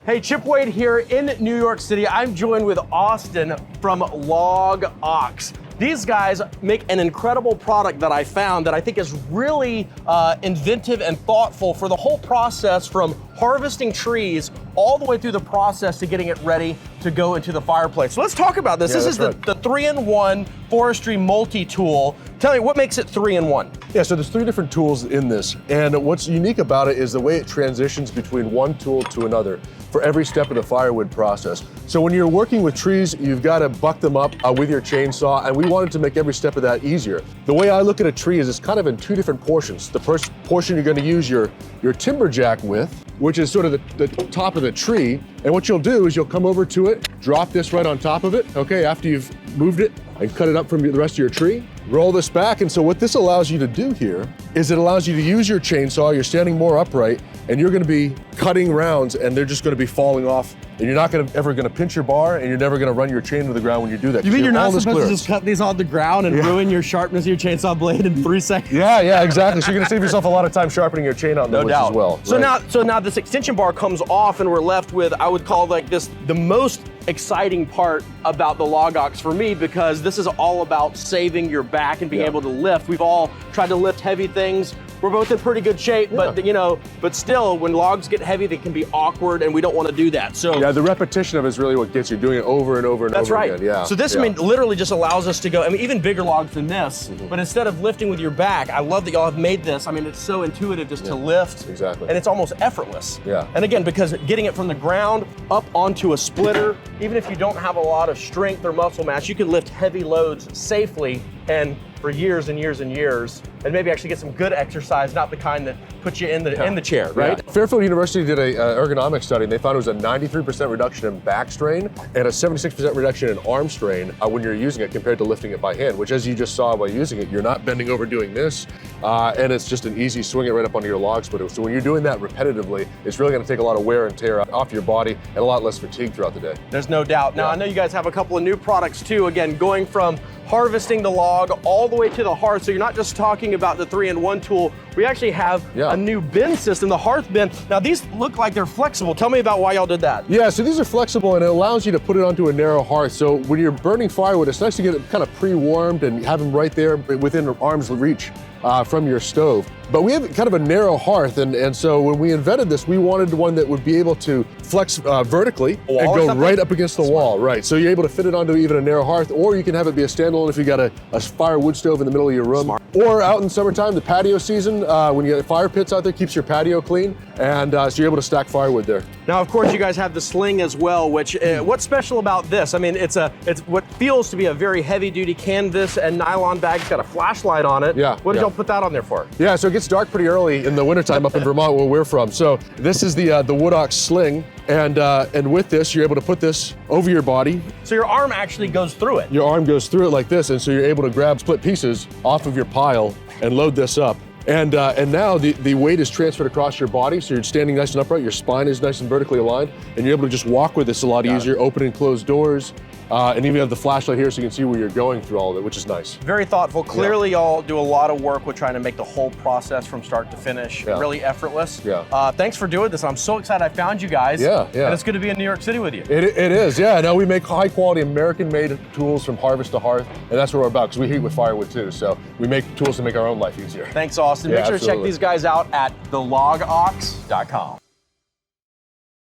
Hey, Chip Wade here in New York City. I'm joined with Austin from LogOX. These guys make an incredible product that I found that I think is really inventive and thoughtful for the whole process, from harvesting trees all the way through the process to getting it ready to go into the fireplace. So let's talk about this. This is the 3-in-1 Forestry MultiTool. Tell me, what makes it 3-in-1? Yeah, so there's 3 different tools in this, and what's unique about it is the way it transitions between one tool to another for every step of the firewood process. So when you're working with trees, you've got to buck them up with your chainsaw, and we wanted to make every step of that easier. The way I look at a tree is it's kind of in 2 different portions. The first portion you're going to use your timber jack with, which is sort of the top of the tree, and what you'll do is you'll come over to it, drop this right on top of it, okay, after you've moved it, and cut it up from the rest of your tree. Roll this back, and so what this allows you to do here is it allows you to use your chainsaw. You're standing more upright, and you're going to be cutting rounds, and they're just going to be falling off, and you're not ever going to pinch your bar, and you're never going to run your chain to the ground when you do that. You mean you're not supposed to just cut these on the ground and ruin your sharpness of your chainsaw blade in 3 seconds? Yeah, exactly. So you're going to save yourself a lot of time sharpening your chain on them as well. So now this extension bar comes off, and we're left with, I would call like this, the most exciting part about the LogOX for me, because this is all about saving your back and being able to lift. We've all tried to lift heavy things. We're both in pretty good shape, but still, when logs get heavy, they can be awkward, and we don't want to do that. So yeah, the repetition of it is really what gets you doing it over and over and over again. Yeah. So this literally just allows us to go, I mean, even bigger logs than this, but instead of lifting with your back, I love that y'all have made this. I mean, it's so intuitive just to lift. Exactly. And it's almost effortless. Yeah. And again, because getting it from the ground up onto a splitter, even if you don't have a lot of strength or muscle mass, you can lift heavy loads safely and for years and years and years, and maybe actually get some good exercise, not the kind that puts you in the chair, right? Yeah. Fairfield University did an ergonomic study, and they found it was a 93% reduction in back strain and a 76% reduction in arm strain when you're using it compared to lifting it by hand, which, as you just saw by using it, you're not bending over doing this, and it's just an easy swing it right up onto your log splitter. So when you're doing that repetitively, it's really going to take a lot of wear and tear off your body and a lot less fatigue throughout the day. There's no doubt. Now, I know you guys have a couple of new products too, again, going from harvesting the log all the way to the hearth. So you're not just talking about the 3-in-1 tool. We actually have a new bin system, the Hearth bin. Now these look like they're flexible. Tell me about why y'all did that. Yeah, so these are flexible, and it allows you to put it onto a narrow hearth. So when you're burning firewood, it's nice to get it kind of pre-warmed and have them right there within arm's reach from your stove. But we have kind of a narrow hearth, and so when we invented this, we wanted one that would be able to flex vertically and go right up against the wall, right? So you're able to fit it onto even a narrow hearth, or you can have it be a standalone if you got a firewood stove in the middle of your room. Smart. Or out in summertime, the patio season, when you get fire pits out there, keeps your patio clean, and so you're able to stack firewood there. Now, of course, you guys have the sling as well, which, what's special about this? I mean, it's what feels to be a very heavy-duty canvas and nylon bag. It's got a flashlight on it. Yeah. What did y'all put that on there for? Yeah, so it gets dark pretty early in the wintertime up in Vermont, where we're from. So this is the LogOX sling, and with this, you're able to put this over your body. So your arm actually goes through it. Your arm goes through it like this, and so you're able to grab split pieces off of your pile and load this up. And now the weight is transferred across your body, so you're standing nice and upright, your spine is nice and vertically aligned, and you're able to just walk with this a lot easier, open and close doors, and even have the flashlight here so you can see where you're going through all of it, which is nice. Very thoughtful. Clearly, y'all do a lot of work with trying to make the whole process from start to finish really effortless. Yeah. Thanks for doing this. I'm so excited I found you guys. Yeah. And it's good to be in New York City with you. It is, yeah. No, we make high quality American-made tools from harvest to hearth, and that's what we're about, because we heat with firewood too. So we make tools to make our own life easier. Thanks, Austin. Make sure to check these guys out at thelogox.com.